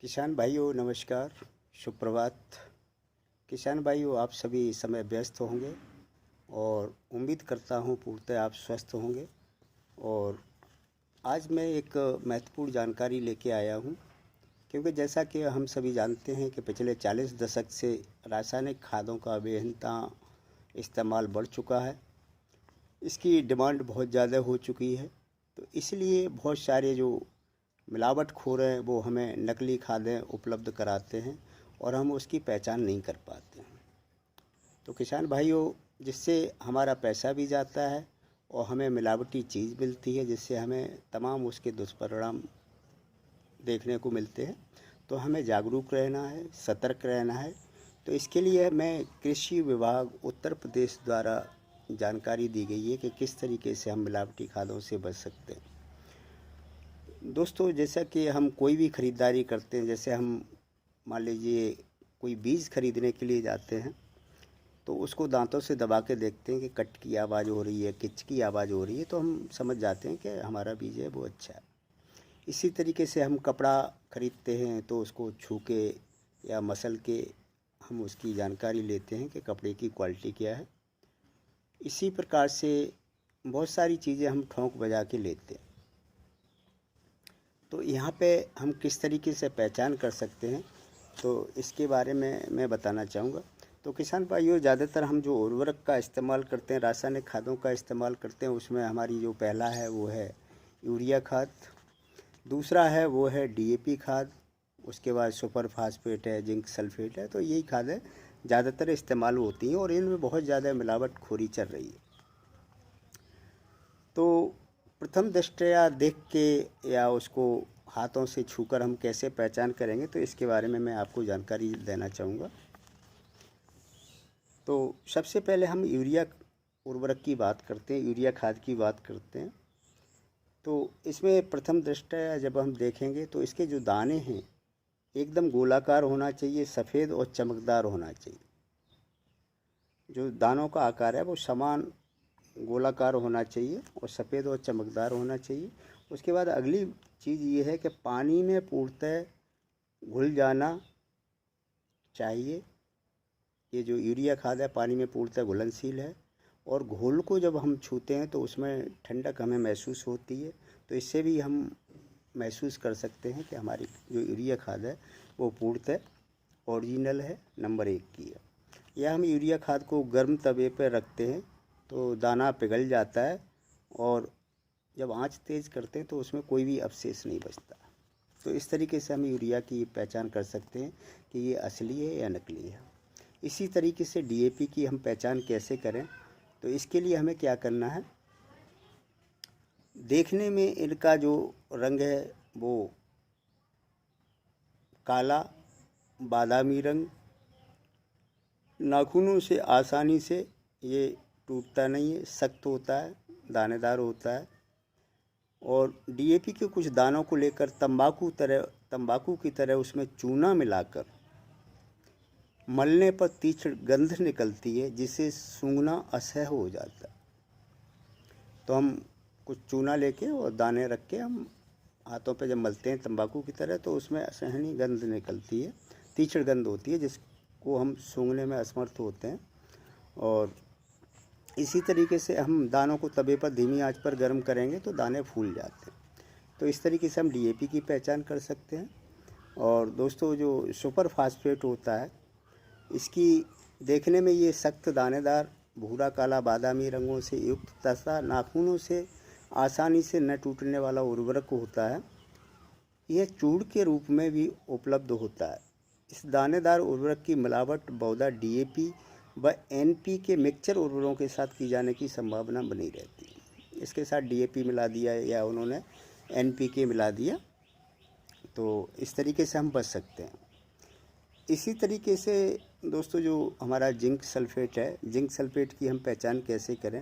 किसान भाइयों नमस्कार, सुप्रभात। किसान भाइयों, आप सभी इस समय व्यस्त होंगे और उम्मीद करता हूँ पूर्णतः आप स्वस्थ होंगे। और आज मैं एक महत्वपूर्ण जानकारी लेके आया हूँ, क्योंकि जैसा कि हम सभी जानते हैं कि पिछले 40 दशक से रासायनिक खादों का बेहद इस्तेमाल बढ़ चुका है। इसकी डिमांड बहुत ज़्यादा हो चुकी है, तो इसलिए बहुत सारे जो मिलावटखोर हैं वो हमें नकली खादें उपलब्ध कराते हैं और हम उसकी पहचान नहीं कर पाते हैं। तो किसान भाइयों, जिससे हमारा पैसा भी जाता है और हमें मिलावटी चीज़ मिलती है, जिससे हमें तमाम उसके दुष्परिणाम देखने को मिलते हैं। तो हमें जागरूक रहना है, सतर्क रहना है। तो इसके लिए मैं कृषि विभाग उत्तर प्रदेश द्वारा जानकारी दी गई है कि किस तरीके से हम मिलावटी खादों से बच सकते हैं। दोस्तों, जैसा कि हम कोई भी ख़रीदारी करते हैं, जैसे हम मान लीजिए कोई बीज खरीदने के लिए जाते हैं, तो उसको दांतों से दबा के देखते हैं कि कट की आवाज़ हो रही है, किच की आवाज़ हो रही है, तो हम समझ जाते हैं कि हमारा बीज है वो अच्छा है। इसी तरीके से हम कपड़ा खरीदते हैं तो उसको छू के या मसल के हम उसकी जानकारी लेते हैं कि कपड़े की क्वालिटी क्या है। इसी प्रकार से बहुत सारी चीज़ें हम ठोंक बजा के लेते हैं। तो यहाँ पे हम किस तरीके से पहचान कर सकते हैं, तो इसके बारे में मैं बताना चाहूँगा। तो किसान भाइयों, ज़्यादातर हम जो उर्वरक का इस्तेमाल करते हैं, रासायनिक खादों का इस्तेमाल करते हैं, उसमें हमारी जो पहला है वो है यूरिया खाद, दूसरा है वो है डीएपी खाद, उसके बाद सुपर फास्फेट है, जिंक सल्फेट है। तो यही खादें ज़्यादातर इस्तेमाल होती हैं और इनमें बहुत ज़्यादा मिलावटखोरी चल रही है। तो प्रथम दृष्टया देख के या उसको हाथों से छूकर हम कैसे पहचान करेंगे, तो इसके बारे में मैं आपको जानकारी देना चाहूँगा। तो सबसे पहले हम यूरिया उर्वरक की बात करते हैं, यूरिया खाद की बात करते हैं। तो इसमें प्रथम दृष्टया जब हम देखेंगे तो इसके जो दाने हैं एकदम गोलाकार होना चाहिए, सफ़ेद और चमकदार होना चाहिए। जो दानों का आकार है वो समान गोलाकार होना चाहिए और सफ़ेद और चमकदार होना चाहिए। उसके बाद अगली चीज़ ये है कि पानी में पूर्णतः घुल जाना चाहिए। ये जो यूरिया खाद है पानी में पूर्णतः घुलनशील है और घोल को जब हम छूते हैं तो उसमें ठंडक हमें महसूस होती है। तो इससे भी हम महसूस कर सकते हैं कि हमारी जो यूरिया खाद है वो पूर्णतः ओरिजिनल है, नंबर 1 की है। या हम यूरिया खाद को गर्म तवे पर रखते हैं तो दाना पिघल जाता है और जब आंच तेज़ करते हैं तो उसमें कोई भी अवशेष नहीं बचता। तो इस तरीके से हम यूरिया की पहचान कर सकते हैं कि ये असली है या नकली है। इसी तरीके से डीएपी की हम पहचान कैसे करें, तो इसके लिए हमें क्या करना है, देखने में इनका जो रंग है वो काला बादामी रंग, नाखूनों से आसानी से ये टूटता नहीं है, सख्त होता है, दानेदार होता है। और डीएपी के कुछ दानों को लेकर तंबाकू की तरह उसमें चूना मिलाकर मलने पर तीक्ष्ण गंध निकलती है, जिससे सूंघना असह्य हो जाता है। तो हम कुछ चूना लेके और दाने रख के हम हाथों पे जब मलते हैं तंबाकू की तरह, तो उसमें असहनीय गंध निकलती है, तीक्ष्ण गंध होती है, जिसको हम सूंघने में असमर्थ होते हैं। और इसी तरीके से हम दानों को तवे पर धीमी आंच पर गर्म करेंगे तो दाने फूल जाते हैं। तो इस तरीके से हम डीएपी की पहचान कर सकते हैं। और दोस्तों, जो सुपर फास्फेट होता है, इसकी देखने में ये सख्त दानेदार भूरा काला बादामी रंगों से युक्त तथा नाखूनों से आसानी से न टूटने वाला उर्वरक होता है। यह चूर्ण के रूप में भी उपलब्ध होता है। इस दानेदार उर्वरक की मिलावट बहुधा डीएपी व एनपीके मिक्सचर उर्वरकों के साथ की जाने की संभावना बनी रहती है। इसके साथ डीएपी मिला दिया या उन्होंने एनपीके मिला दिया, तो इस तरीके से हम बच सकते हैं। इसी तरीके से दोस्तों, जो हमारा जिंक सल्फेट है, जिंक सल्फेट की हम पहचान कैसे करें।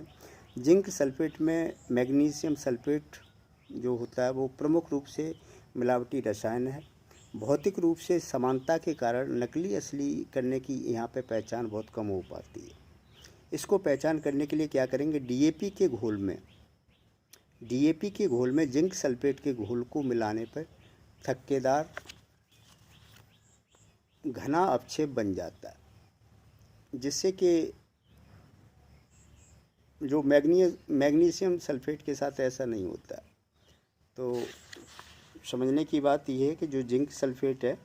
जिंक सल्फेट में मैग्नीशियम सल्फेट जो होता है वो प्रमुख रूप से मिलावटी रसायन है। भौतिक रूप से समानता के कारण नकली असली करने की यहाँ पे पहचान बहुत कम हो पाती है। इसको पहचान करने के लिए क्या करेंगे, डीएपी के घोल में जिंक सल्फेट के घोल को मिलाने पर थक्केदार घना अपक्षेप बन जाता है, जिससे कि जो मैग्नीशियम सल्फेट के साथ ऐसा नहीं होता। तो समझने की बात यह है कि जो जिंक सल्फेट है,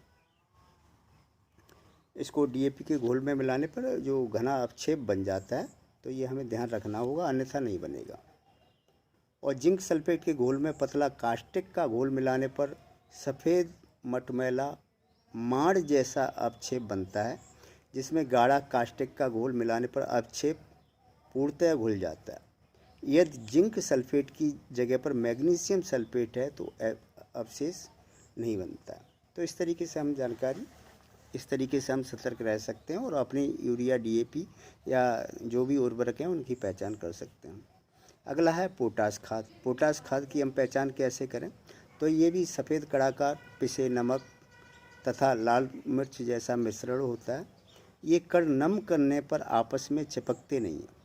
इसको डीएपी के घोल में मिलाने पर जो घना अपक्षेप बन जाता है, तो ये हमें ध्यान रखना होगा, अन्यथा नहीं बनेगा। और जिंक सल्फेट के घोल में पतला कास्टिक का घोल मिलाने पर सफ़ेद मटमैला माड़ जैसा अपक्षेप बनता है, जिसमें गाढ़ा कास्टिक का घोल मिलाने पर अपक्षेप पूर्णतः घुल जाता है। यदि जिंक सल्फेट की जगह पर मैग्नीशियम सल्फेट है तो अवशेष नहीं बनता। तो इस तरीके से हम सतर्क रह सकते हैं और अपनी यूरिया, डीएपी या जो भी उर्वरक हैं उनकी पहचान कर सकते हैं। अगला है पोटाश खाद। पोटाश खाद की हम पहचान कैसे करें? तो ये भी सफ़ेद कड़ाकार पिसे नमक तथा लाल मिर्च जैसा मिश्रण होता है। ये कण नम करने पर आपस में चिपकते नहीं हैं।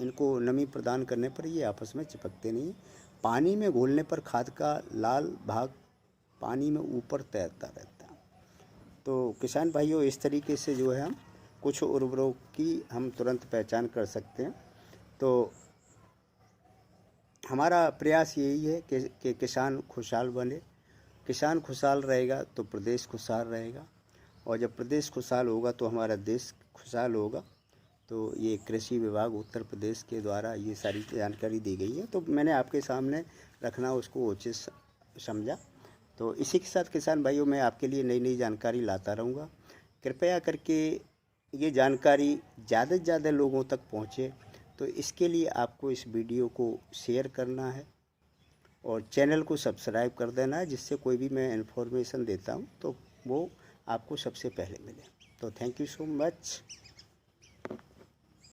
इनको नमी प्रदान करने पर ये आपस में चिपकते नहीं। पानी में घोलने पर खाद का लाल भाग पानी में ऊपर तैरता रहता है। तो किसान भाइयों, इस तरीके से जो है हम कुछ उर्वरकों की हम तुरंत पहचान कर सकते हैं। तो हमारा प्रयास यही है कि किसान खुशहाल बने। किसान खुशहाल रहेगा तो प्रदेश खुशहाल रहेगा, और जब प्रदेश खुशहाल होगा तो हमारा देश खुशहाल होगा। तो ये कृषि विभाग उत्तर प्रदेश के द्वारा ये सारी जानकारी दी गई है, तो मैंने आपके सामने रखना उसको उचित समझा। तो इसी के साथ किसान भाइयों, मैं आपके लिए नई नई जानकारी लाता रहूँगा। कृपया करके ये जानकारी ज़्यादा से ज़्यादा लोगों तक पहुँचे, तो इसके लिए आपको इस वीडियो को शेयर करना है और चैनल को सब्सक्राइब कर देना है, जिससे कोई भी मैं इन्फॉर्मेशन देता हूँ तो वो आपको सबसे पहले मिले। तो थैंक यू सो मच।